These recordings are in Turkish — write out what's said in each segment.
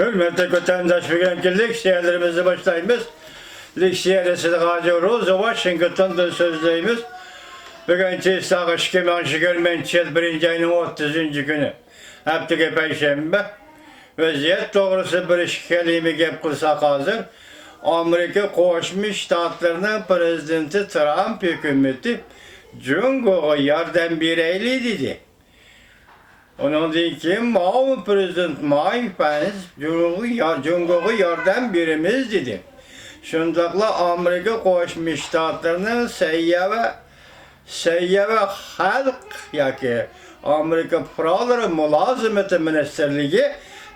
Hürmetli vatandaş bugünkü leksiyelerimizi başlayımız. Leksiyeresi de Gazi Rosa Washington'dan sözleyimiz. Bugünkü sağış kemanşı görmençel 1. ayının 30. günü. Hafta Perşembe. Vaziyet doğrusu bir iş kelime gep kılsak hazır. Amerika Koşmuş Ştatlarının Prezidenti Trump hükümeti Cungo'ya yardım bireyli dedi. Onun için ki Mao Prezident Mike Pence Cungo'ya yardım birimiz dedi. Şundakla Amerika Koşmuş Ştatlarının Seyye ve Halk yaki Amerika Fıraları Mülazimeti Ministerliği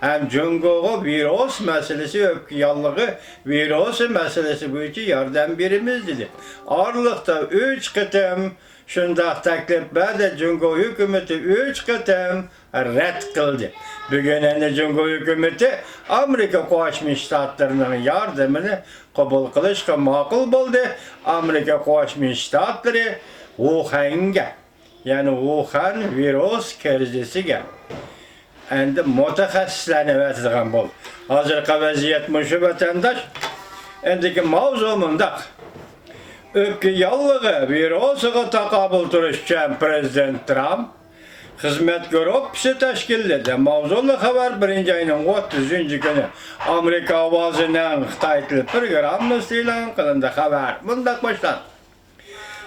hem Cungo'ya virüs meselesi öpkiyallığı virüs meselesi bu için yardım birimiz dedi. Aralıkta 3 kıtım şunda teklif verdi Cungo hükümeti 3 kıtım red kıldı. Bugün ende Cungo hükümeti Amerika Koşmuş Ştatlarının yardımını kabul kılışka makul buldu. Amerika Koşmuş Ştatları Wuhan'ga yani Wuhan virüs krizisiga endi mutaxassislarni vatadigan bo'ldi. Hozirgi vaziyat mushu vatandosh. Endiki mavzu mundaq. O'pka yollig'i virusiga taqobil turish uchun Prezident Trump xizmat gruppasi tashkilladi. Mavzuli xabar 1. ayning 30. kuni Amerika ovozining Xitoy tili programmasi e'lon qilindi. Xabar bundaq boshlandi.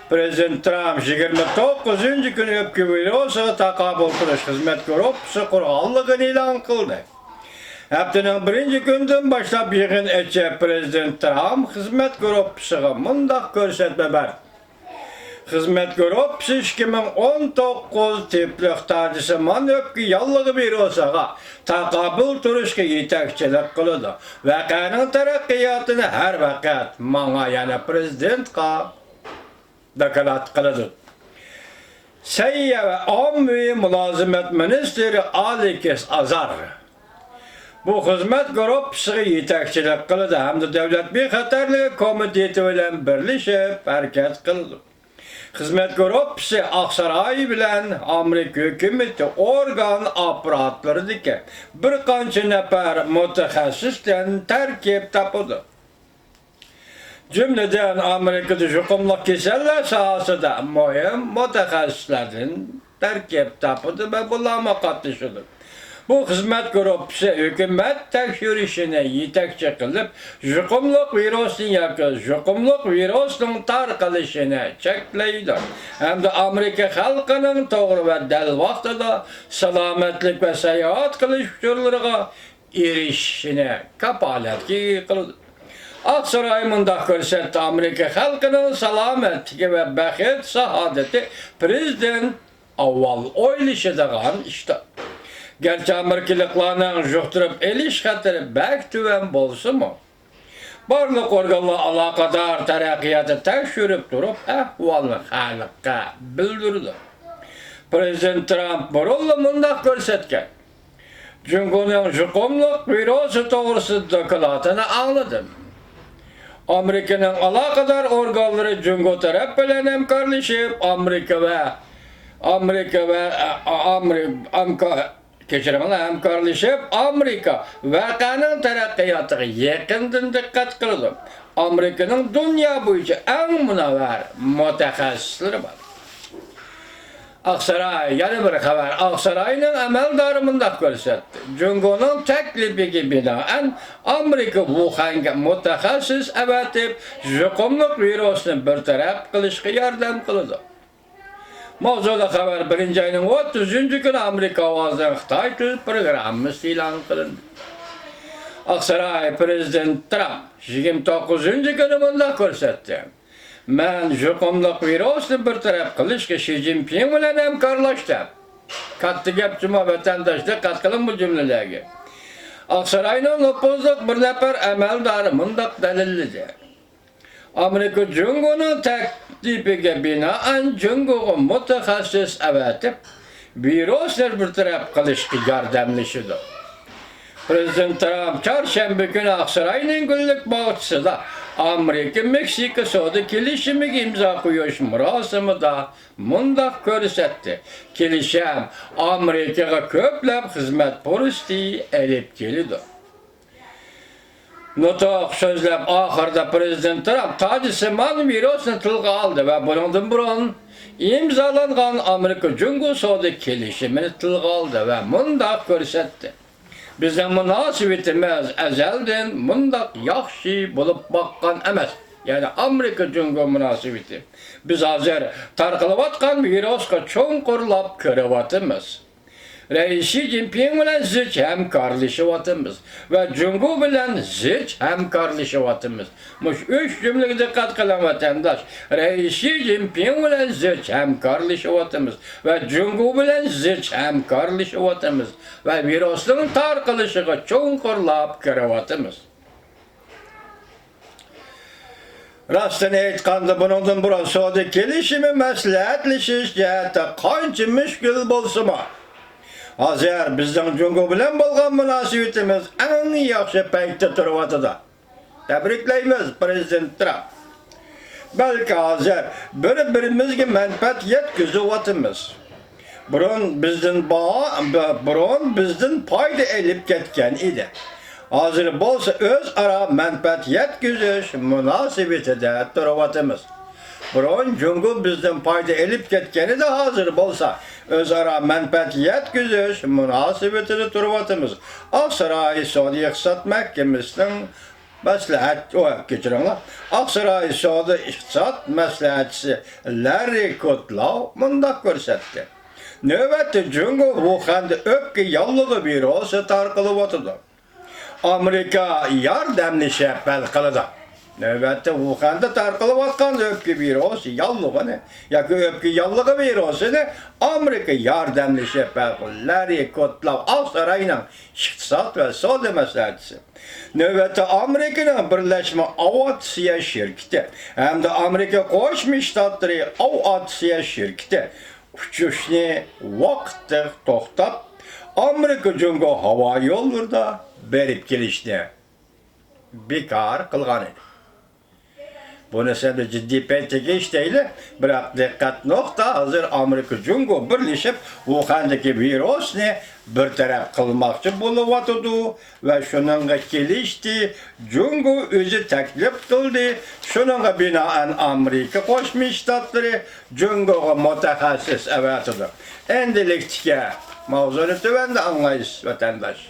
Prezident Trump 29. günü öpkü virusu taqobil turish xizmat gruppasi qurganligini e'lon qildi. Haftaning 1. kundan boshlab yig'in etgan Prezident Trump xizmat gruppasiga mundaq ko'rsatma berdi. Xizmat gruppasi 2019 tipli Xitoysimon öpkü yollig'i virusiga taqobil turishga yetakchilik qiladi. Voqeaning taraqqiyotini har vaqt menga yana prezidentga dakalat kılıdı. Seyye ve Ommi Mülazimet Ministeri Alikes Azar bu hizmet gruppasiga yetakchilik qildi hamda Davlat bexatarligi komiteti bilan birlashib harakat qildi. Xizmat gruppasi Oqsaroy bilan Amerika hukumati organ apparatlaridagi bir qancha nafar mutaxassisdan tarkib topdi. Cümleden Amerika'da yuqumli kasallar sahasida muhim mutaxassislardan tarkib topdi ve bularga qatnashdi. Bu xizmat gruppasi hukumat tekshirishini yetakchi qilib, yuqumli virusning yoki yuqumli virusning tarqalishini cheklaydi. Hamda Amerika xalqining to'g'ri va dal vaqtida salomatlik va sayohat qilish uchunlariga erishishini kapolatga qildi. Oqsaroy mundaq ko'rsatdi. Amerika xalqining salomatligi va baxt saodati prezident avval o'ylashadigan ishdir. Gerçi Amerikaliklarning yuqtirib elish xatiri bak tuvan bo'lsa-mu, barliq organlar aloqador taraqqiyotni tekshirib turib, ahvolni xalqqa bildirdi. Prezident Trump burunli mundaq ko'rsatgan. Cungo'ning yuqumli virusi to'g'risida dokolatini angladim. Amerika'nın alakadar organları Cungo taraf bilan hamkorlashib, Amerika voqeaning taraqqiyotiga yaqindan diqqat qildi. Amerika'nın dunyo bo'yicha eng munavvar mutaxassislari bor. Oqsaroy yana bir xabar. Oqsaroyning amaldori mundaq ko'rsatdi. Cungo'ning taklifiga binoan Amerika Wuhan'ga mutaxassis avatib, yuqumli virusni bartaraf qilishga yordam qildi. Mavzuli xabar 1. ayning 30. kuni Amerika ovozining Xitoy tili programmasi e'lon qilindi. Oqsaroy Prezident Trump 29. kuni mundaq ko'rsatdi. Men yuqumli virusni bartaraf qilishga Xi Jinping bilan hamkorlashdim. Katta gap juma vatandoshlar qat qiling bu jumlalarga. Oqsaroyning nupuzli bir nafar amaldori mundaq dalilladi. Amerika Cungo'ning taklifiga binoan Cungo'ga mutaxassis avatib, virusni bartaraf qilishga yordamlashdi. Prezident Trump çarşamba günü Oqsaroyning Gullik bog'chisida Amerika-Meksika savdo kelishimiga imzo qo'yish marosimida mundaq ko'rsatdi. Kelishim Amerikaga ko'plab xizmat puristi elib keldi. Nutuk sözlep ahırda Prezident Trump Tacisiman virusunu tilga aldı ve bundan burun imzalangan Amerika-Cungo savdo kelişimini tilga aldı ve mundaq görsetdi. Bizden münasibetimiz ezelden mundaq yaxşı bulup bakkan emas. Yani Amerika-Cungo münasibeti. Biz hazır tarqılıvatkan viruska çoğunqurlap körüvatımız. Reisi Jinping bilen ziç hemkarlaşıvatımız ve Cungo bilen ziç hemkarlaşıvatımız. Muş üç cümleye dikkat kılan vatandaş. Reisi Jinping bilen ziç hemkarlaşıvatımız ve Cungo bilen ziç hemkarlaşıvatımız ve virusun tarqılışıga çoğunqurlap körüvatımız. Rastını aytqanda bundan burun savdo kelişimi maslahatlashish jihati qancha mushkul bolsa-mu, hazır bizden Cungo bilen bolgan münasibetimiz en yaxshi paytda turibdi. Tebriklaymiz Prezident Trump. Belki hazır bir-birimizga manfaat yetkiziyotimiz. Burun bizden payda elip ketgan edi. Hazır bolsa özara manfaat yetkizish münasibetida turibdi. Burun Cungo bizden payda elip ketgani de hazır bolsa özara menfaat yetkizish münasibetida turibdi. Aksaray Savdo iqtisod mahkamasining Aksaray Savdo iqtisod maslahatchisi Larry Kudlow mundaq ko'rsatdi. Növbetde Cungo Wuhan'da öpke yallığı virusu tarqılıp Amerika yardımlaşıp belqılıdı. Növbetde Wuhan'da tarqılıp atkan öpke virusu yallığı ya ki öpke yallığı virusunu Amerika yardımlaşıp belqılıdı. Larry Kudlow Aksaray'ın iqtisod ve savdo maslahatchisi. Növbetde Amerika'nın Birleşme Aviasiya şirketi hem de Amerika Qo'shma Shtatlari Aviasiya şirketi uçuşni vaqtda to'xtab Amerika-Cungo havo yo'llarida berib kelishni bekor qilgan edi. Buni sen de ciddi paytga ishtayli, biroq diqqat nuqta hozir Amerika-Cungo birlashib Wuhan'dagi virusni bir taraf qilmoqchi bo'lyotdi va shuningga kelishdi. Cungo o'zi taklif qildi. Shuningga binoan Amerika Qo'shma Shtatlari Cungoga mutaxassis avatdi. Endilikcha mavzuni tuvanda anglaysiz vatandosh.